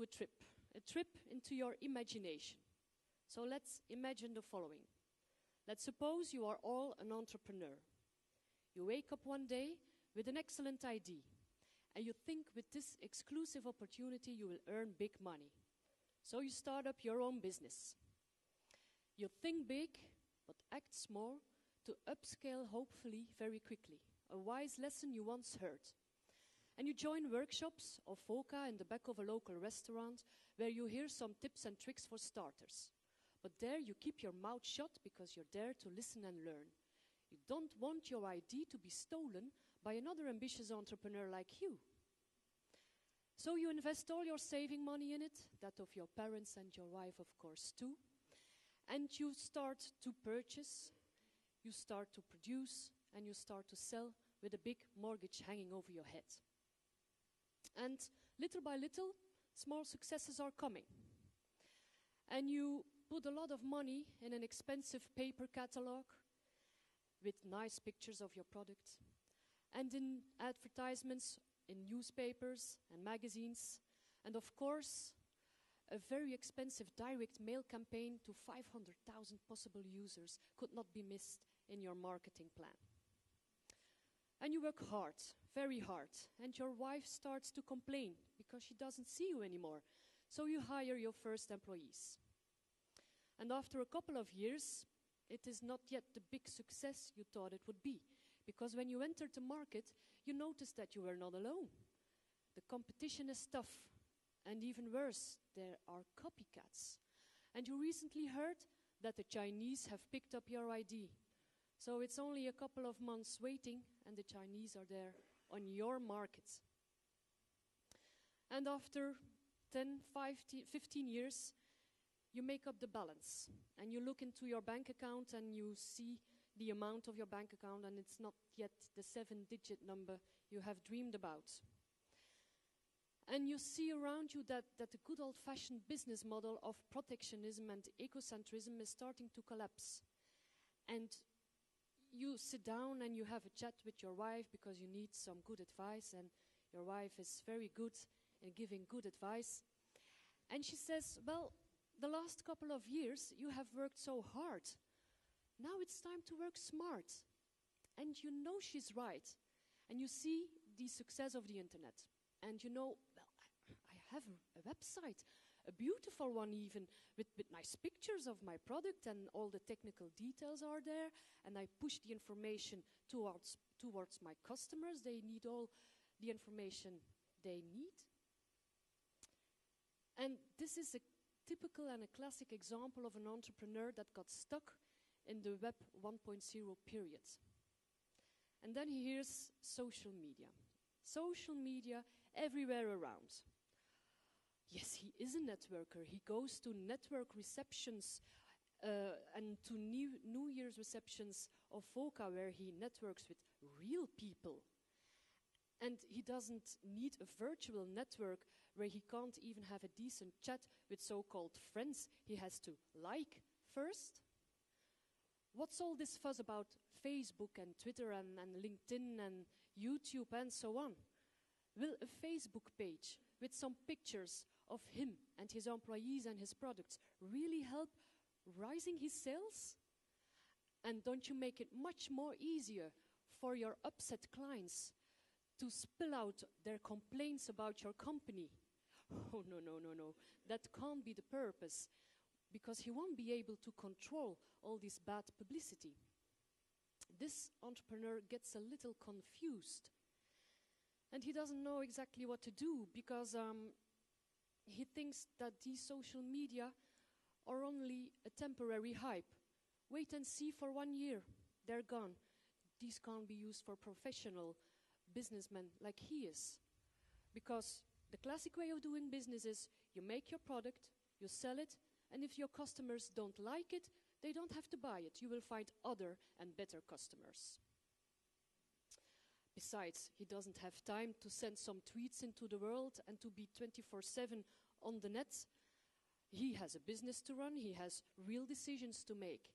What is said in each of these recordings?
to a trip into your imagination. So let's imagine the following. Let's suppose you are all an entrepreneur. You wake up one day with an excellent idea, and you think with this exclusive opportunity you will earn big money. So you start up your own business. You think big, but act small to upscale hopefully very quickly. A wise lesson you once heard. And you join workshops or FOCA in the back of a local restaurant where you hear some tips and tricks for starters. But there you keep your mouth shut because you're there to listen and learn. You don't want your idea to be stolen by another ambitious entrepreneur like you. So you invest all your saving money in it, that of your parents and your wife of course too. And you start to purchase, you start to produce, and you start to sell with a big mortgage hanging over your head. And little by little, small successes are coming. And you put a lot of money in an expensive paper catalog with nice pictures of your product, and in advertisements in newspapers and magazines, and of course, a very expensive direct mail campaign to 500,000 possible users could not be missed in your marketing plan. And you work hard, very hard, and your wife starts to complain because she doesn't see you anymore. So you hire your first employees. And after a couple of years, it is not yet the big success you thought it would be. Because when you entered the market, you noticed that you were not alone. The competition is tough. And even worse, there are copycats. And you recently heard that the Chinese have picked up your idea. So it's only a couple of months waiting, and the Chinese are there on your market. And after 10, 15 years, you make up the balance. And you look into your bank account and you see the amount of your bank account, and it's not yet the 7-digit number you have dreamed about. And you see around you that the good old-fashioned business model of protectionism and egocentrism is starting to collapse. And you sit down and you have a chat with your wife because you need some good advice, and your wife is very good in giving good advice. And she says, well, the last couple of years you have worked so hard. Now it's time to work smart. And you know she's right. And you see the success of the internet. And you know, well, I have a website, a beautiful one even, with nice pictures of my product, and all the technical details are there. And I push the information towards my customers. They need all the information they need. And this is a typical and a classic example of an entrepreneur that got stuck in the Web 1.0 period. And then he hears social media. Social media everywhere around. Yes, he is a networker. He goes to network receptions and to New Year's receptions of FOCA, where he networks with real people. And he doesn't need a virtual network where he can't even have a decent chat with so-called friends he has to like first. What's all this fuss about Facebook and Twitter and LinkedIn and YouTube and so on? Will a Facebook page with some pictures of him and his employees and his products really help rising his sales? And don't you make it much more easier for your upset clients to spill out their complaints about your company? Oh, no. That can't be the purpose, because he won't be able to control all this bad publicity. This entrepreneur gets a little confused. And he doesn't know exactly what to do, because he thinks that these social media are only a temporary hype. Wait and see for 1 year. They're gone. These can't be used for professional businessmen like he is. Because the classic way of doing business is you make your product, you sell it, and if your customers don't like it, they don't have to buy it. You will find other and better customers. Besides, he doesn't have time to send some tweets into the world and to be 24/7 on the net. He has a business to run, he has real decisions to make.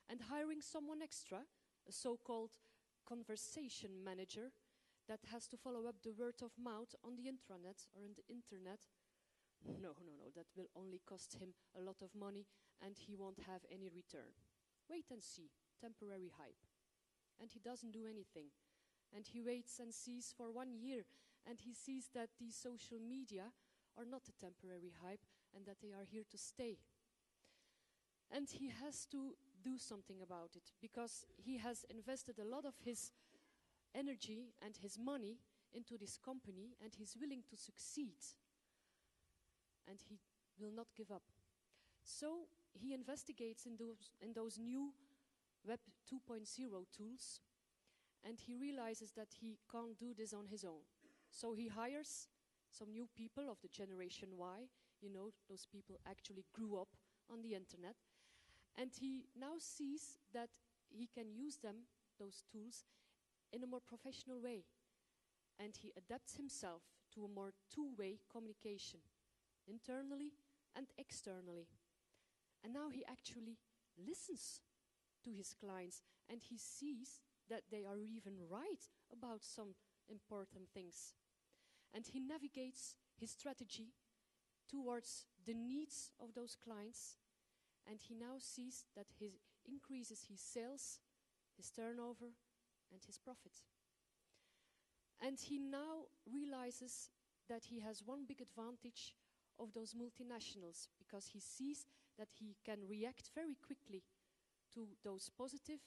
And hiring someone extra, a so-called conversation manager, that has to follow up the word of mouth on the intranet or on the internet, no, that will only cost him a lot of money and he won't have any return. Wait and see, temporary hype. And he doesn't do anything. And he waits and sees for 1 year, and he sees that these social media are not a temporary hype and that they are here to stay. And he has to do something about it, because he has invested a lot of his energy and his money into this company, and he's willing to succeed. And he will not give up. So he investigates in those new Web 2.0 tools, and he realizes that he can't do this on his own. So he hires some new people of the Generation Y, you know, those people actually grew up on the internet, and he now sees that he can use them, those tools, in a more professional way. And he adapts himself to a more two-way communication, internally and externally. And now he actually listens to his clients, and he sees that they are even right about some important things. And he navigates his strategy towards the needs of those clients, and he now sees that he increases his sales, his turnover, and his profit. And he now realizes that he has one big advantage of those multinationals, because he sees that he can react very quickly to those positive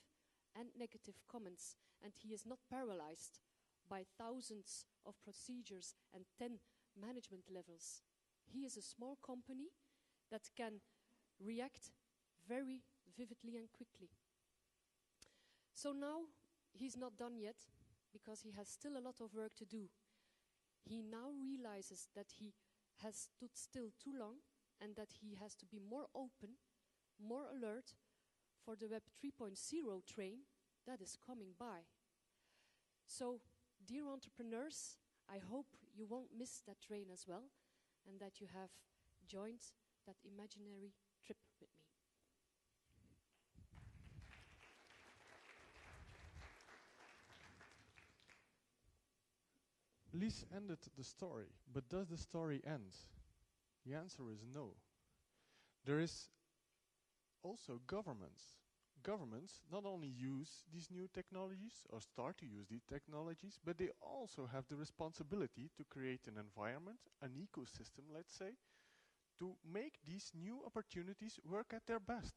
and negative comments, and he is not paralyzed by thousands of procedures and 10 management levels. He is a small company that can react very vividly and quickly. So now he's not done yet, because he has still a lot of work to do. He now realizes that he has stood still too long, and that he has to be more open, more alert for the Web 3.0 train that is coming by. So, dear entrepreneurs, I hope you won't miss that train as well, and that you have joined that imaginary trip with me. Lies ended the story, but does the story end? The answer is no. There is also governments. Governments not only use these new technologies or start to use these technologies, but they also have the responsibility to create an environment, an ecosystem, let's say, to make these new opportunities work at their best.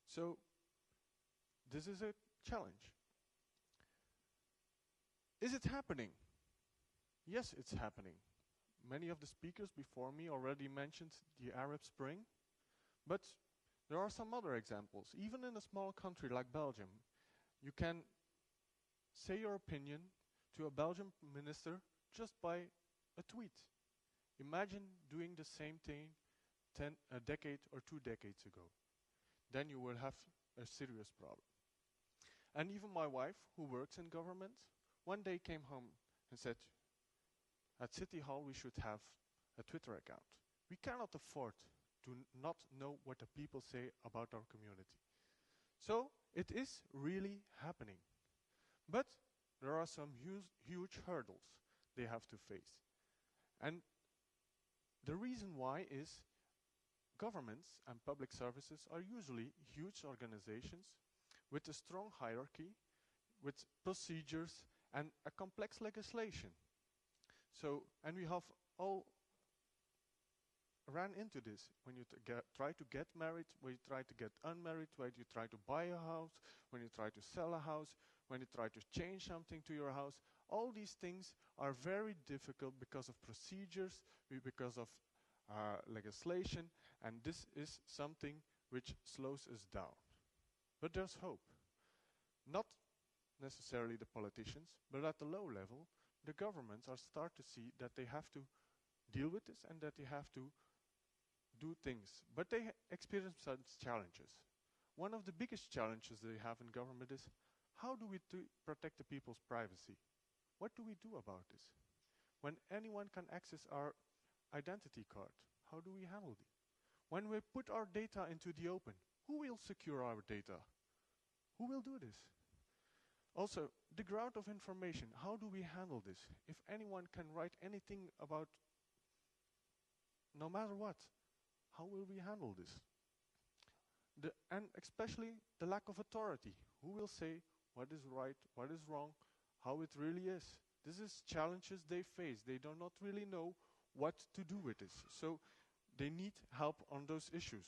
So, this is a challenge. Is it happening? Yes, it's happening. Many of the speakers before me already mentioned the Arab Spring, but there are some other examples. Even in a small country like Belgium, you can say your opinion to a Belgian minister just by a tweet. Imagine doing the same thing a decade or 2 decades ago. Then you will have a serious problem. And even my wife, who works in government, one day came home and said, at City Hall we should have a Twitter account. We cannot afford to not know what the people say about our community. So it is really happening. But there are some huge hurdles they have to face. And the reason why is governments and public services are usually huge organizations with a strong hierarchy, with procedures and a complex legislation. So, and we have all ran into this when you try to get married, when you try to get unmarried, when you try to buy a house, when you try to sell a house, when you try to change something to your house. All these things are very difficult because of procedures, because of legislation, and this is something which slows us down. But there's hope. Not necessarily the politicians, but at the low level, the governments are start to see that they have to deal with this and that they have to do things. But they experience some challenges. One of the biggest challenges they have in government is, how do we protect the people's privacy? What do we do about this? When anyone can access our identity card, how do we handle it? When we put our data into the open, who will secure our data? Who will do this? Also, the ground of information, how do we handle this? If anyone can write anything about no matter what, how will we handle this? And especially the lack of authority. Who will say what is right, what is wrong, how it really is? This is challenges they face. They do not really know what to do with this. So they need help on those issues.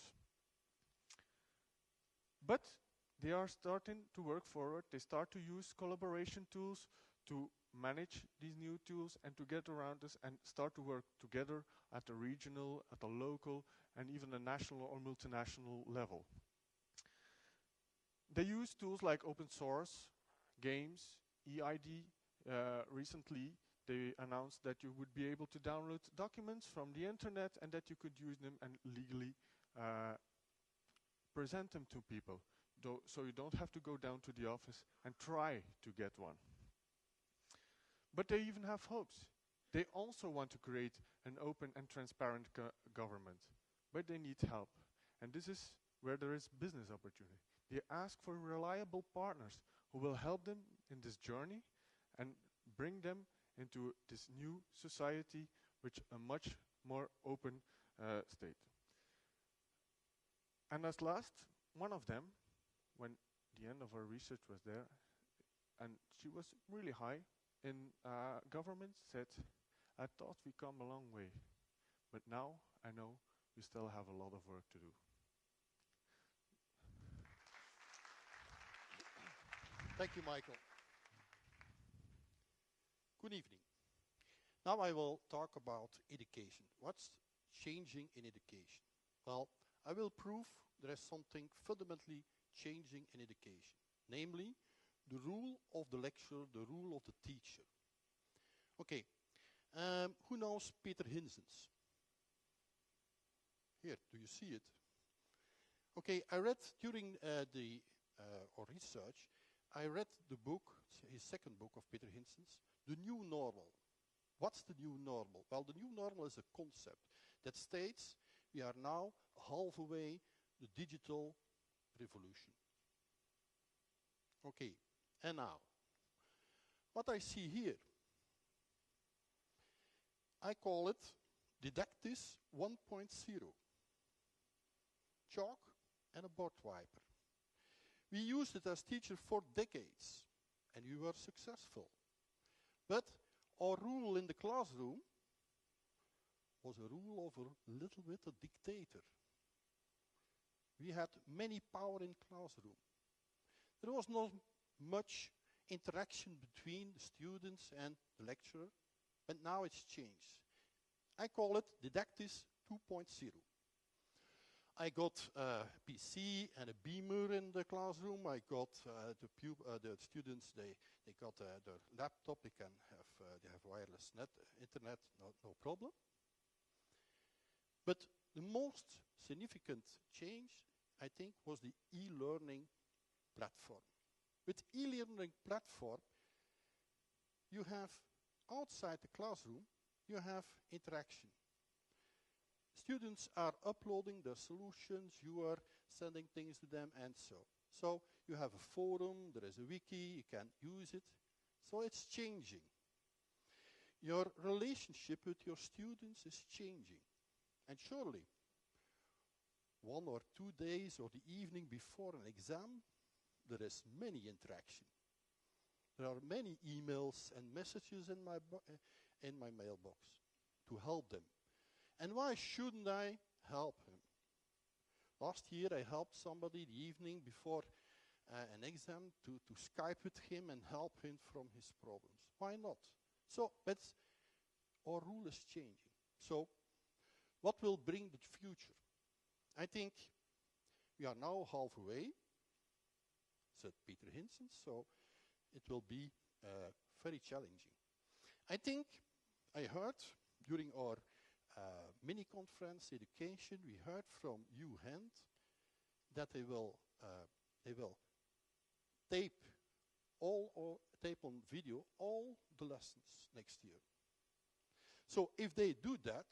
But they are starting to work forward. They start to use collaboration tools to manage these new tools and to get around this and start to work together at the regional, at the local, and even the national or multinational level. They use tools like open source, games, EID. Recently, they announced that you would be able to download documents from the internet and that you could use them and legally present them to people. So you don't have to go down to the office and try to get one. But they even have hopes. They also want to create an open and transparent government, but they need help. And this is where there is business opportunity. They ask for reliable partners who will help them in this journey and bring them into this new society, which a much more open state. And as last, one of them, when the end of her research was there, and she was really high in government, said, I thought we come a long way, but now I know we still have a lot of work to do. Thank you, Michael. Good evening. Now I will talk about education. What's changing in education? Well, I will prove there is something fundamentally changing in education, namely the rule of the lecturer, the rule of the teacher. Okay, who knows Peter Hinsens? Here, do you see it? Okay, I read during our research, I read the book, his second book of Peter Hinsens, The New Normal. What's the new normal? Well, the new normal is a concept that states we are now halfway the digital revolution. Okay, and now, what I see here, I call it Didactis 1.0. Chalk and a board wiper. We used it as teachers for decades, and we were successful. But our rule in the classroom was a rule of a little bit a dictator. We had many power in classroom. There was not much interaction between the students and the lecturer, but now it's changed. I call it Didactis 2.0. I got a PC and a beamer in the classroom. I got the students, they got their laptop. They have wireless internet, no problem. But the most significant change, I think, was the e-learning platform. With e-learning platform, you have outside the classroom, you have interaction. Students are uploading their solutions, you are sending things to them, and so. So you have a forum, there is a wiki, you can use it. So it's changing. Your relationship with your students is changing. And surely, 1 or 2 days or the evening before an exam, there is many interaction. There are many emails and messages in my mailbox to help them. And why shouldn't I help him? Last year I helped somebody the evening before an exam to Skype with him and help him from his problems. Why not? So our rule is changing. So what will bring the future? I think we are now halfway, said Peter Hinsens, so it will be very challenging. I think I heard during our mini-conference education, we heard from UHand that they will tape on video all the lessons next year. So if they do that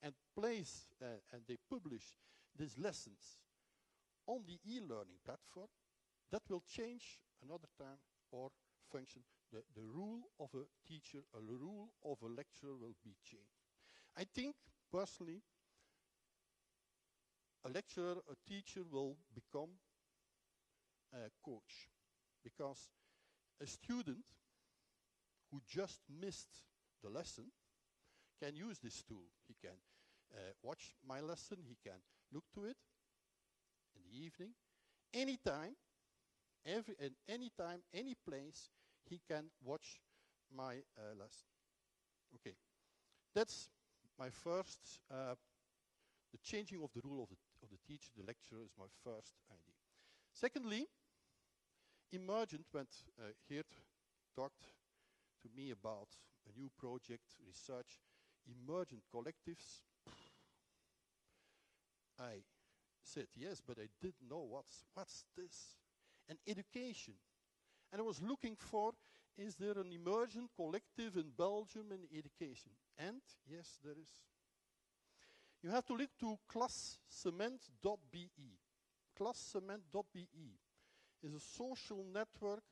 and place and they publish these lessons on the e-learning platform, that will change another time our function. The rule of a teacher, a rule of a lecturer will be changed. I think personally, a lecturer, a teacher will become a coach, because a student who just missed the lesson can use this tool. He can watch my lesson, he can look to it in the evening. Anytime, anytime, any place, he can watch my lesson. Okay, that's my first, the changing of the rule of the teacher, the lecturer, is my first idea. Secondly, Emergent, when Geert talked to me about a new project, research, Emergent collectives, I said yes, but I didn't know what's this? And education. And I was looking for, is there an Emergent collective in Belgium in education? And yes, there is. You have to look to classcement.be. Classcement.be is a social network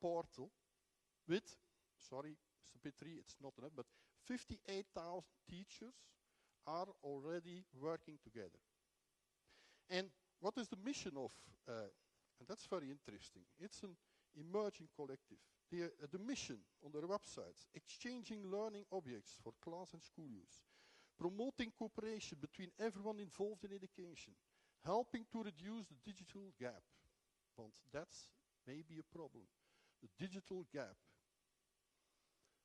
portal with, sorry, Mr. Petrie, it's not enough, but 58,000 teachers are already working together. And what is the mission of, and that's very interesting, it's an emerging collective. The mission on their websites: exchanging learning objects for class and school use, promoting cooperation between everyone involved in education, helping to reduce the digital gap. Want that's maybe a problem. The digital gap.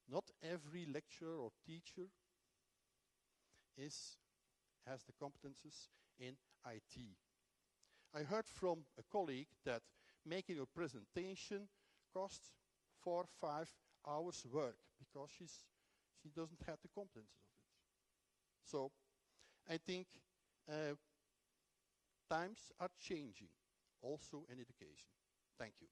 Not every lecturer or teacher has the competences in IT. I heard from a colleague that making a presentation costs 4 or 5 hours work because she doesn't have the competences of it. So I think times are changing, also in education. Thank you.